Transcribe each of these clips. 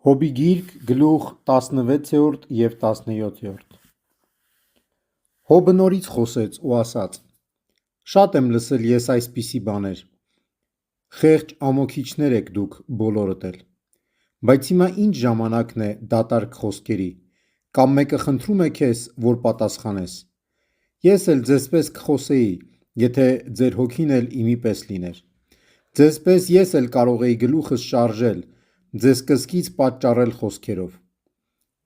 Հոբի գիրք գլուխ 16 և 17 Հոբը նորից խոսեց ու ասաց. «Շատ եմ լսել ես այսպիսի բաներ. խեղճ ամոթիչներ եք դուք բոլորդ էլ, բայց հիմա ինչ ժամանակն է դատարկ խոսքերի, կամ մեկը խնդրում է քեզ, որ պատասխանես: Ես էլ ձեզպես կխոսեի, եթե ձեր հոգին էլ իմի պես լիներ: Ձեզպես ես էլ կարող էի գլուխս շարժել, ձեզ կսկիծ պատճառել խոսքերով: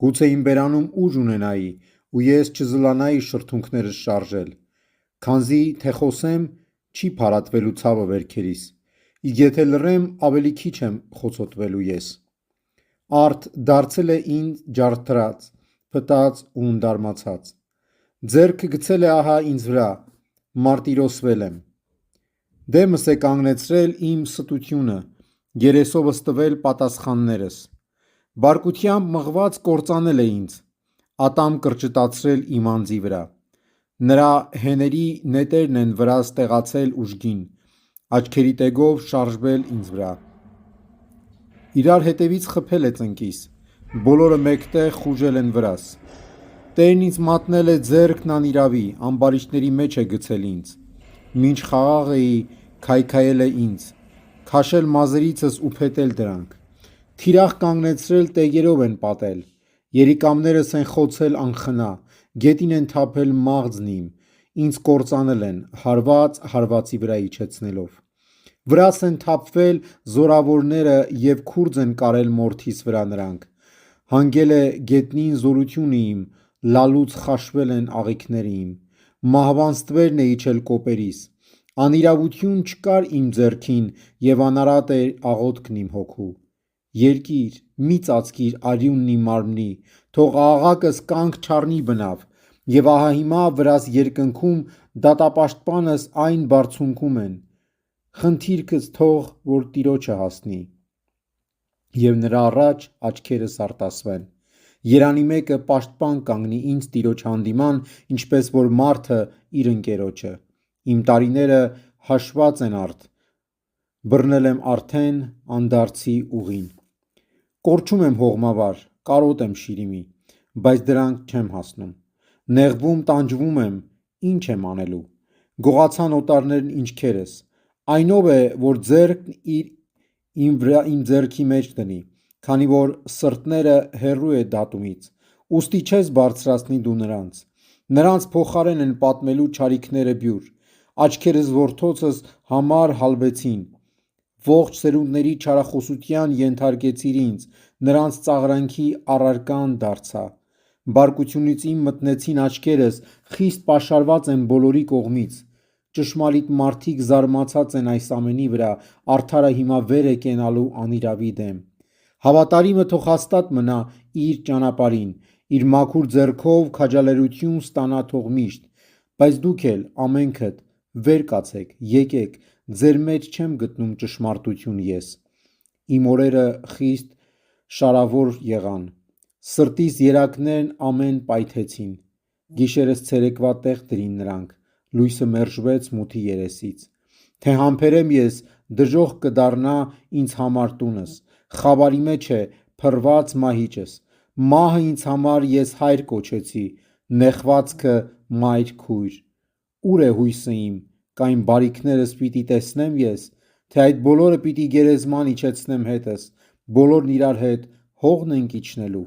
Գուցե իմ բերանում ուժ ունենայի ու ես չզլանայի շրթունքներս շարժել, քանզի թե խոսեմ, չի փարատվելու ցավը վերքերիս, իսկ եթե լռեմ, ավելի քիչ եմ խոցոտվելու ես: Արդ դարձել է ինձ ջարդրած, փտած ու ընդարմացած: Ձեռքը գցել է ահա ինձ վրա, մարտիրոսվել եմ: Դեմս է կանգնեցրել իմ ստությունը, երեսովս տվել պատասխաններս: Բարկությամբ մղված կործանել է ինձ, ատամ կրճտացրել իմ անձի վրա: Նրա հեների նետերն են վրաս տեղացել ուժգին, աչքերի տեգով շարժվել ինձ վրա: Իրար հետևից խփել է ծնկիս, բոլորը մեկտեղ խուժել են վրաս: Տերն ինձ մատնել է ձեռքն անիրավի, ամբարիշտների մեջ է գցել ինձ: Մինչ խաղաղ էի, քայքայել է ինձ, քաշել մազերիցս ու փետել դրանք: Թիրախ կանգնեցրել տեգերով են պատել, երիկամներս են խոցել անխնա, գետին են թափել մաղձն իմ, ինձ կործանել են, հարված հարվածի վրա իջեցնելով: Վրաս են թափվել զորավորները և քուրձ են կարել մորթիս վրա նրանք: Հանգել է գետնին զորությունը իմ, լալուց խաշվել են աղիքները իմ: Մահվան ստվերն է իջել կոպերիս, անիրավություն չկար իմ ձեռքին և անարատ էր աղոթքն իմ հոգու: Երկիր, մի ծածկիր արյունն իմ մարմնի, թող աղաղակս կանգ չառնի բնավ, և ահա հիմա վրաս երկնքում դատապաշտպանս այն բարձունքում են: Խնդիրքս թող որ Տիրոջը հասնի: Եվ նրա առաջ աչքերս արտասվեն: Երանի մեկը պաշտպան կանգնի ինձ Տիրոջ հանդիման, ինչպես որ մարդը իր ընկերոջը: Իմ տարիները հաշված են արդ, բռնել եմ արդեն անդարձի ուղին: Կորչում եմ հողմավար, կարոտ եմ շիրիմի, բայց դրանք չեմ հասնում: Նեղվում տանջվում եմ, ինչ եմ անելու: Գողացան օտարներն ինչքերս: Այն ով է, որ ձեռքն իմ ձեռքի մեջ դնի, քանի որ սրտները հեռու է դատումից: Ուստի չես բարձրացնի դու նրանց: Նրանց փոխարեն են պատմելու չարիքները բյուր: Աչքերս որդոցս համար հալվեցին: Ողջ սերունդների չարախոսության ենթարկեցիր ինձ, նրանց ծաղրանքի առարկան դարձա: Բարկությունից իմ մթնեցին աչքերս, խիստ պաշարված եմ բոլորի կողմից: Ճշմարիտ մարդիկ զարմացած են այս ամենի վրա, արդարը հիմա վեր է կենալու անիրավի դեմ: Հավատարիմը թող հաստատ մնա իր ճանապարհին, իր մաքուր ձեռքով քաջալերություն ստանա թող միշտ: Բայց դուք էլ ամենքդ վեր կացեք, եկեք, ձեր մեջ չեմ գտնում ճշմարտություն ես: Իմ օրերը խիստ շարավոր եղան, սրտիս երակներն ամեն պայթեցին: Գիշերս ցերեկվա տեղ դրին նրանք, լույսը մերժվեց մութի երեսից: Թե համբերեմ ես, դժոխք կդառնա ինձ համար տունս, խավարի մեջ է փռված մահիճս: Մահը ինձ համար ես հայր կոչեցի, նեղվածքը մայր քույր: Ո՞ւր է հույսը իմ, կային բարիքներս պիտի տեսնե՞մ ես, թե այդ բոլորը պիտի գերեզման իջեցնեմ հետս, բոլորն իրար հետ հող՞ն ենք իջնելու: